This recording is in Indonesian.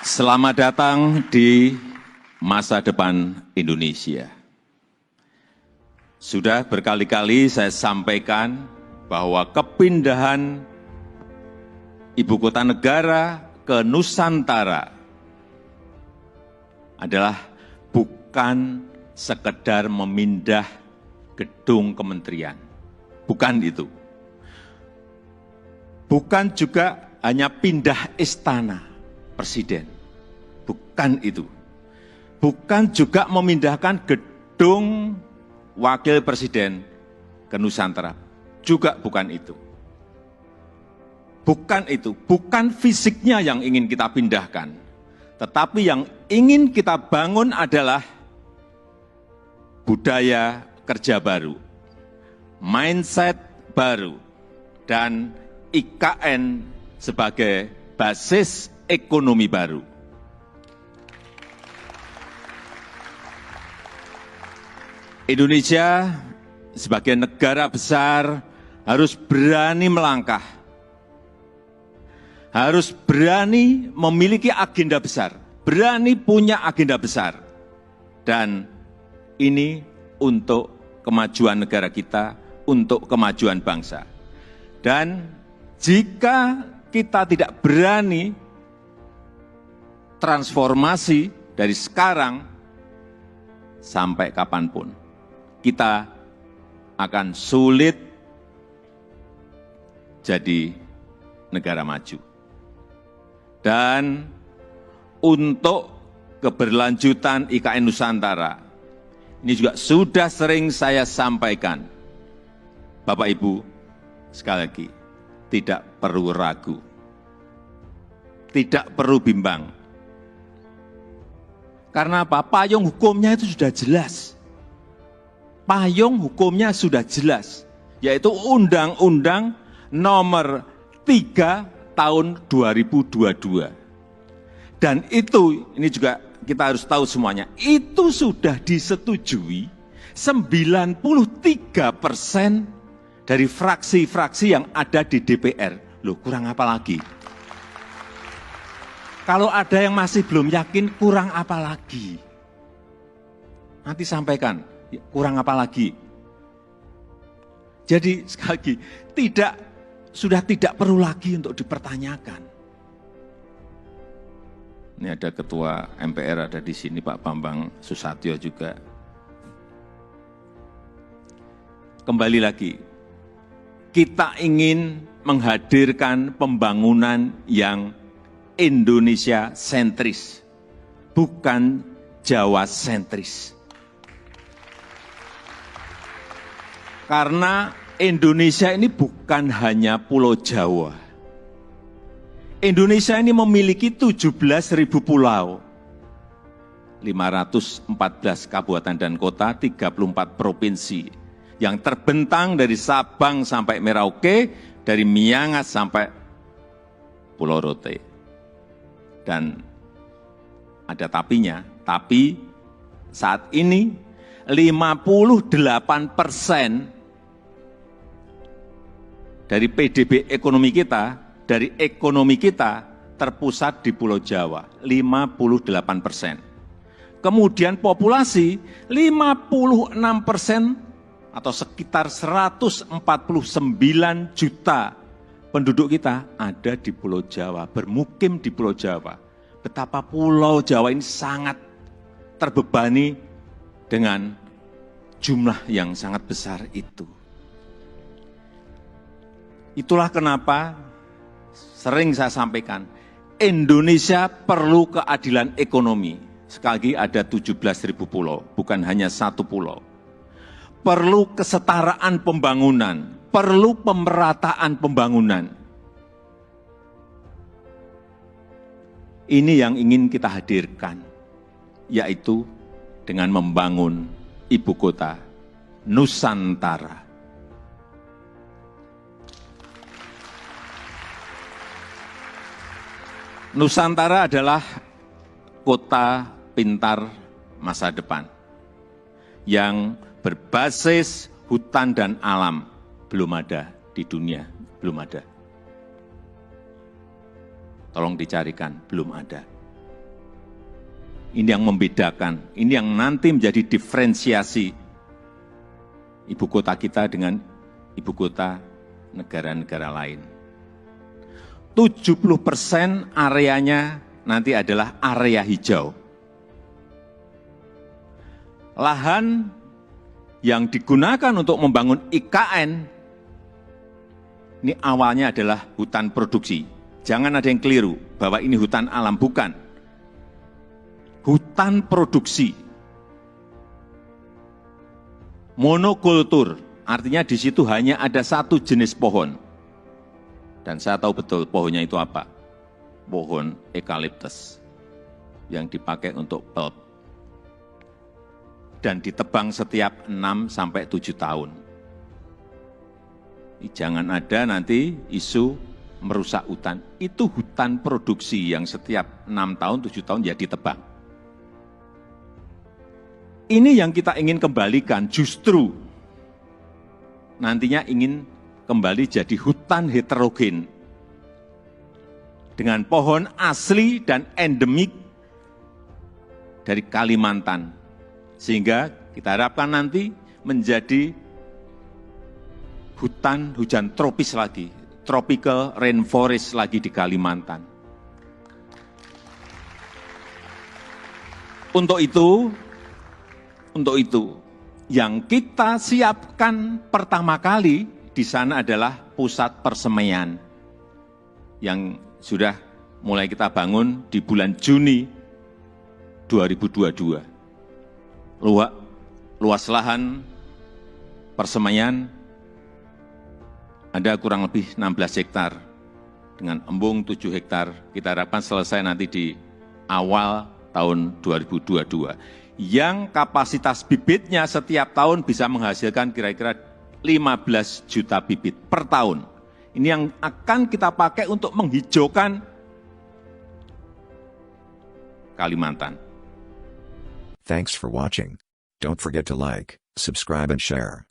Selamat datang di masa depan Indonesia. Sudah berkali-kali saya sampaikan bahwa kepindahan ibu kota negara ke Nusantara adalah bukan sekedar memindah gedung kementerian. Bukan itu. Bukan juga hanya pindah istana presiden. Bukan itu. Bukan juga memindahkan gedung wakil presiden ke Nusantara. Juga bukan itu. Bukan itu. Bukan fisiknya yang ingin kita pindahkan. Tetapi yang ingin kita bangun adalah budaya kerja baru, mindset baru, dan IKN sebagai basis ekonomi baru. Indonesia sebagai negara besar harus berani melangkah, harus berani memiliki agenda besar, berani punya agenda besar. Dan ini untuk kemajuan negara kita, untuk kemajuan bangsa. Dan jika kita tidak berani transformasi dari sekarang sampai kapanpun, kita akan sulit jadi negara maju. Dan untuk keberlanjutan IKN Nusantara, ini juga sudah sering saya sampaikan. Bapak Ibu, sekali lagi, tidak perlu ragu, tidak perlu bimbang. Karena apa? Payung hukumnya itu sudah jelas. Payung hukumnya sudah jelas, yaitu Undang-Undang Nomor 3 Tahun 2022. Dan itu, ini juga kita harus tahu semuanya, itu sudah disetujui 93% dari fraksi-fraksi yang ada di DPR. Loh, kurang apa lagi? Kalau ada yang masih belum yakin, kurang apa lagi? Nanti sampaikan, kurang apa lagi? Jadi sekali lagi, sudah tidak perlu lagi untuk dipertanyakan. Ini ada Ketua MPR ada di sini, Pak Bambang Susatyo juga. Kembali lagi, kita ingin menghadirkan pembangunan yang Indonesia sentris, bukan Jawa sentris. Karena Indonesia ini bukan hanya Pulau Jawa. Indonesia ini memiliki 17.000 pulau, 514 kabupaten dan kota, 34 provinsi, yang terbentang dari Sabang sampai Merauke, dari Miangas sampai Pulau Rote. Dan ada tapinya, tapi saat ini 58% dari PDB ekonomi kita, dari ekonomi kita terpusat di Pulau Jawa, 58%. Kemudian populasi 56% atau sekitar 149 juta penduduk kita ada di Pulau Jawa, bermukim di Pulau Jawa. Betapa Pulau Jawa ini sangat terbebani dengan jumlah yang sangat besar itu. Itulah kenapa sering saya sampaikan, Indonesia perlu keadilan ekonomi. Sekali lagi ada 17.000 pulau, bukan hanya satu pulau. Perlu kesetaraan pembangunan, perlu pemerataan pembangunan. Ini yang ingin kita hadirkan, yaitu dengan membangun ibu kota Nusantara. Nusantara adalah kota pintar masa depan yang berbasis hutan dan alam. Belum ada di dunia, belum ada. Tolong dicarikan, belum ada. Ini yang membedakan, ini yang nanti menjadi diferensiasi ibu kota kita dengan ibu kota negara-negara lain. 70% areanya nanti adalah area hijau. Lahan yang digunakan untuk membangun IKN, ini awalnya adalah hutan produksi. Jangan ada yang keliru bahwa ini hutan alam, bukan. Hutan produksi. Monokultur, artinya di situ hanya ada satu jenis pohon. Dan saya tahu betul pohonnya itu apa. Pohon eukaliptus yang dipakai untuk pulp. Dan ditebang setiap 6-7 tahun. Jangan ada nanti isu merusak hutan. Itu hutan produksi yang setiap 6 tahun, 7 tahun ya ditebang. Ini yang kita ingin kembalikan, justru nantinya ingin kembali jadi hutan heterogen dengan pohon asli dan endemik dari Kalimantan. Sehingga kita harapkan nanti menjadi hutan hujan tropis lagi, tropical rainforest lagi di Kalimantan. Untuk itu, yang kita siapkan pertama kali di sana adalah pusat persemaian yang sudah mulai kita bangun di bulan Juni 2022. Luas lahan persemaian ada kurang lebih 16 hektar dengan embung 7 hektar. Kita harapkan selesai nanti di awal tahun 2022. Yang kapasitas bibitnya setiap tahun bisa menghasilkan kira-kira 15 juta bibit per tahun. Ini yang akan kita pakai untuk menghijaukan Kalimantan. Thanks for watching. Don't forget to like, subscribe and share.